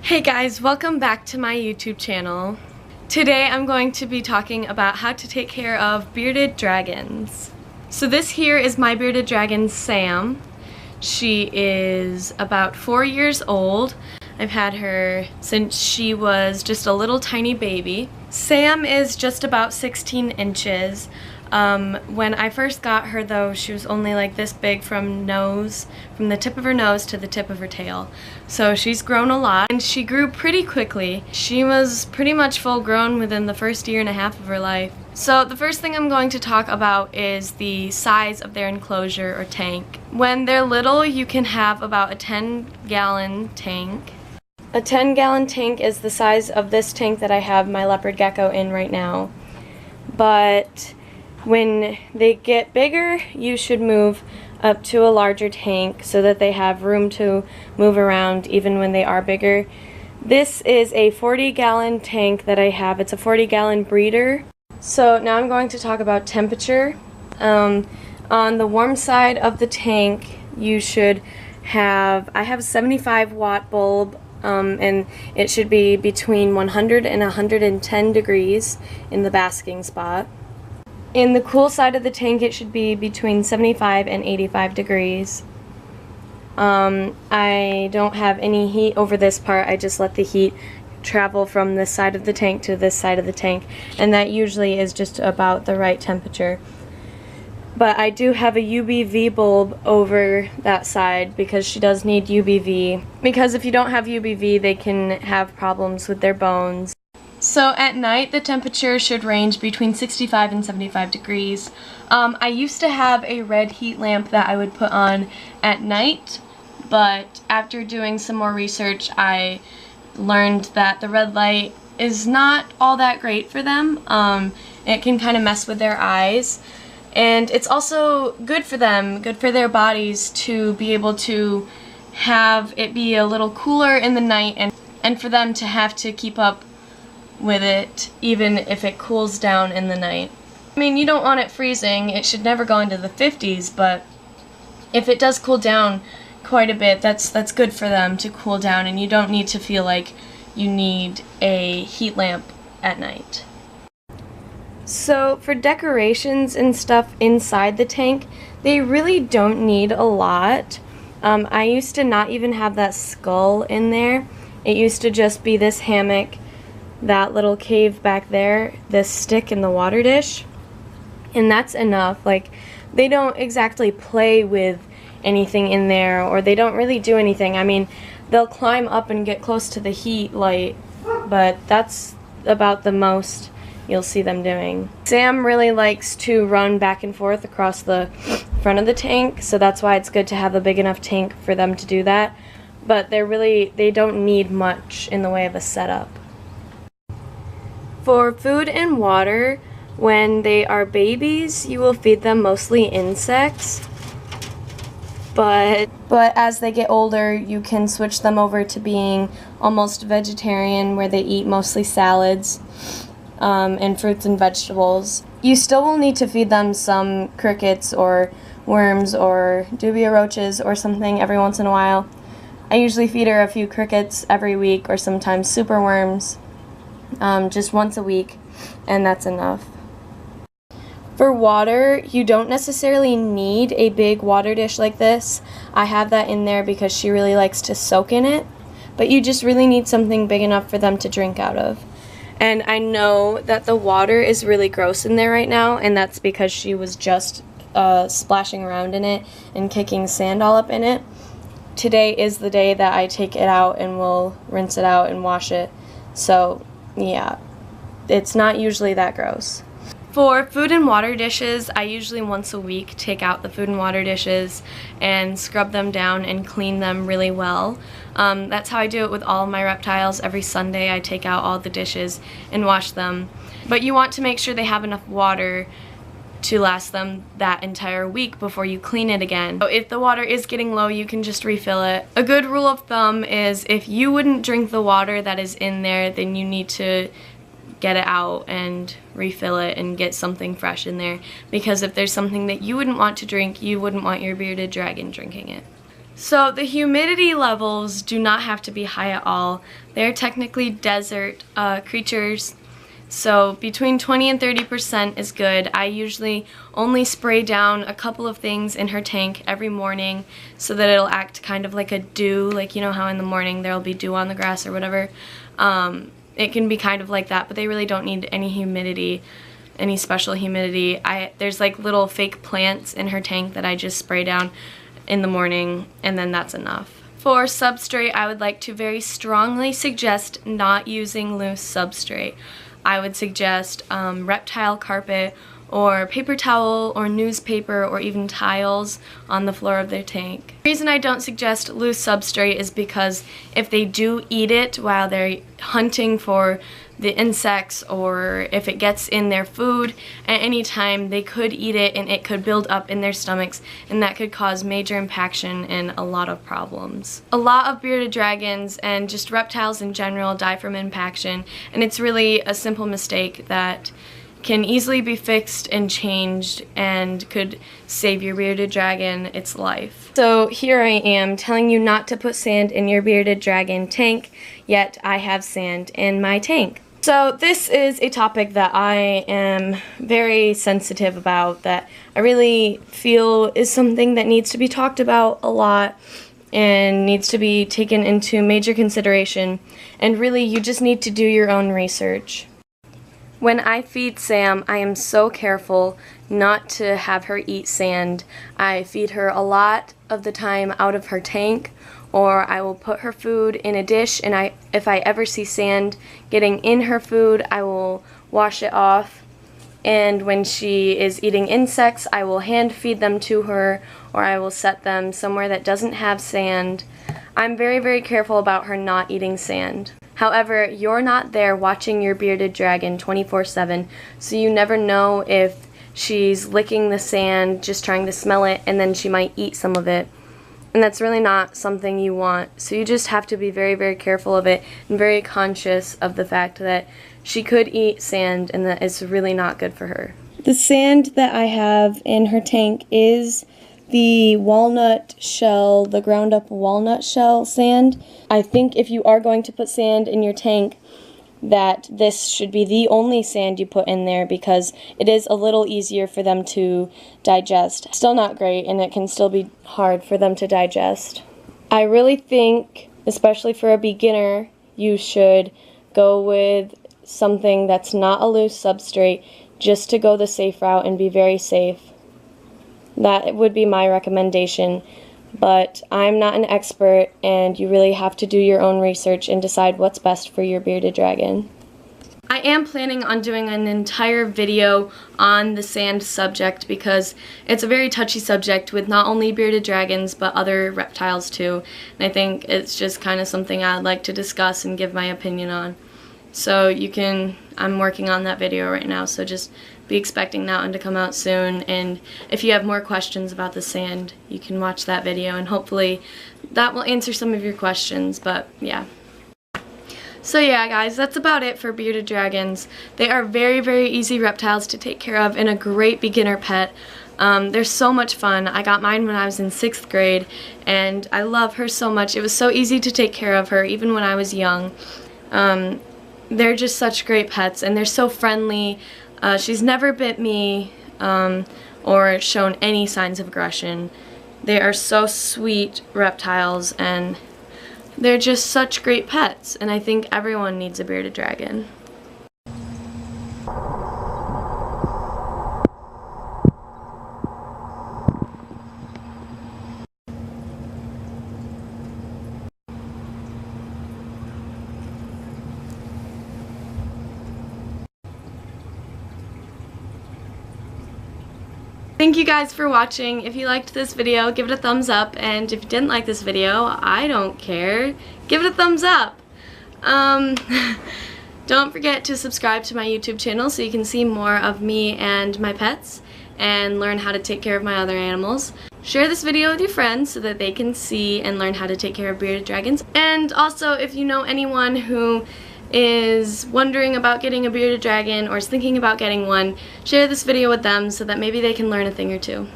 Hey guys, welcome back to my YouTube channel. Today I'm going to be talking about how to take care of bearded dragons. So this here is my bearded dragon, Sam. She is about 4 years old. I've had her since she was just a little tiny baby. Sam is just about 16 inches. When I first got her though, she was only like this big from the tip of her nose to the tip of her tail. So she's grown a lot and she grew pretty quickly. She was pretty much full grown within the first year and a half of her life. So the first thing I'm going to talk about is the size of their enclosure or tank. When they're little, you can have about a 10-gallon tank. A 10-gallon tank is the size of this tank that I have my leopard gecko in right now. But when they get bigger, you should move up to a larger tank so that they have room to move around even when they are bigger. This is a 40-gallon tank that I have. It's a 40-gallon breeder. So now I'm going to talk about temperature. On the warm side of the tank, you should have, I have a 75-watt bulb, and it should be between 100 and 110 degrees in the basking spot. In the cool side of the tank, it should be between 75 and 85 degrees. I don't have any heat over this part. I just let the heat travel from this side of the tank to this side of the tank, and that usually is just about the right temperature. But I do have a UVV bulb over that side because she does need UVV. Because if you don't have UVV, they can have problems with their bones. So at night, the temperature should range between 65 and 75 degrees. I used to have a red heat lamp that I would put on at night, but after doing some more research, I learned that the red light is not all that great for them. It can kind of mess with their eyes. And it's also good for them, good for their bodies to be able to have it be a little cooler in the night and for them to have to keep up with it even if it cools down in the night. I mean, you don't want it freezing. It should never go into the 50s, but if it does cool down quite a bit, that's good for them to cool down, and you don't need to feel like you need a heat lamp at night. So for decorations and stuff inside the tank, they really don't need a lot. I used to not even have that skull in there. It used to just be this hammock, that little cave back there, this stick in the water dish, and that's enough. Like, they don't exactly play with anything in there, or they don't really do anything. I mean, they'll climb up and get close to the heat light, but that's about the most you'll see them doing. Sam really likes to run back and forth across the front of the tank, so that's why it's good to have a big enough tank for them to do that, but they don't need much in the way of a setup. For food and water, when they are babies, you will feed them mostly insects, but as they get older, you can switch them over to being almost vegetarian, where they eat mostly salads and fruits and vegetables. You still will need to feed them some crickets or worms or dubia roaches or something every once in a while. I usually feed her a few crickets every week, or sometimes super worms, just once a week, and that's enough. For water, you don't necessarily need a big water dish like this. I have that in there because she really likes to soak in it, but you just really need something big enough for them to drink out of. And I know that the water is really gross in there right now, and that's because she was just splashing around in it and kicking sand all up in it. Today is the day that I take it out and we'll rinse it out and wash it. So yeah, it's not usually that gross. For food and water dishes, I usually once a week take out the food and water dishes and scrub them down and clean them really well. That's how I do it with all of my reptiles. Every Sunday I take out all the dishes and wash them. But you want to make sure they have enough water to last them that entire week before you clean it again. So if the water is getting low, you can just refill it. A good rule of thumb is if you wouldn't drink the water that is in there, then you need to get it out and refill it and get something fresh in there, because if there's something that you wouldn't want to drink, you wouldn't want your bearded dragon drinking it. So the humidity levels do not have to be high at all. They're technically desert creatures, so between 20 and 30% is good. I usually only spray down a couple of things in her tank every morning so that it'll act kind of like a dew, like you know how in the morning there'll be dew on the grass or whatever. It can be kind of like that, but they really don't need any humidity, any special humidity. There's like little fake plants in her tank that I just spray down in the morning, and then that's enough. For substrate, I would like to very strongly suggest not using loose substrate. I would suggest reptile carpet or paper towel or newspaper or even tiles on the floor of their tank. The reason I don't suggest loose substrate is because if they do eat it while they're hunting for the insects, or if it gets in their food at any time, they could eat it and it could build up in their stomachs, and that could cause major impaction and a lot of problems. A lot of bearded dragons and just reptiles in general die from impaction, and it's really a simple mistake that can easily be fixed and changed and could save your bearded dragon its life. So here I am telling you not to put sand in your bearded dragon tank, yet I have sand in my tank. So this is a topic that I am very sensitive about, that I really feel is something that needs to be talked about a lot and needs to be taken into major consideration, and really you just need to do your own research. When I feed Sam, I am so careful not to have her eat sand. I feed her a lot of the time out of her tank, or I will put her food in a dish, and if I ever see sand getting in her food, I will wash it off. And when she is eating insects, I will hand feed them to her, or I will set them somewhere that doesn't have sand. I'm very, very careful about her not eating sand. However, you're not there watching your bearded dragon 24/7, so you never know if she's licking the sand, just trying to smell it, and then she might eat some of it. And that's really not something you want. So you just have to be very, very careful of it and very conscious of the fact that she could eat sand and that it's really not good for her. The sand that I have in her tank is the walnut shell, the ground up walnut shell sand. I think if you are going to put sand in your tank, that this should be the only sand you put in there, because it is a little easier for them to digest. Still not great, and it can still be hard for them to digest. I really think, especially for a beginner, you should go with something that's not a loose substrate, just to go the safe route and be very safe. That would be my recommendation, but I'm not an expert, and you really have to do your own research and decide what's best for your bearded dragon. I am planning on doing an entire video on the sand subject because it's a very touchy subject with not only bearded dragons but other reptiles too, and I think it's just kind of something I'd like to discuss and give my opinion on. So I'm working on that video right now, so just be expecting that one to come out soon, and if you have more questions about the sand, you can watch that video and hopefully that will answer some of your questions, but yeah. So yeah guys, that's about it for bearded dragons. They are very, very easy reptiles to take care of and a great beginner pet. They're so much fun. I got mine when I was in 6th grade and I love her so much. It was so easy to take care of her even when I was young. They're just such great pets, and they're so friendly. She's never bit me or shown any signs of aggression. They are so sweet reptiles, and they're just such great pets, and I think everyone needs a bearded dragon. Thank you guys for watching. If you liked this video, give it a thumbs up, and if you didn't like this video, I don't care. Give it a thumbs up. Don't forget to subscribe to my YouTube channel so you can see more of me and my pets and learn how to take care of my other animals. Share this video with your friends so that they can see and learn how to take care of bearded dragons. And also, if you know anyone who is wondering about getting a bearded dragon or is thinking about getting one, share this video with them so that maybe they can learn a thing or two.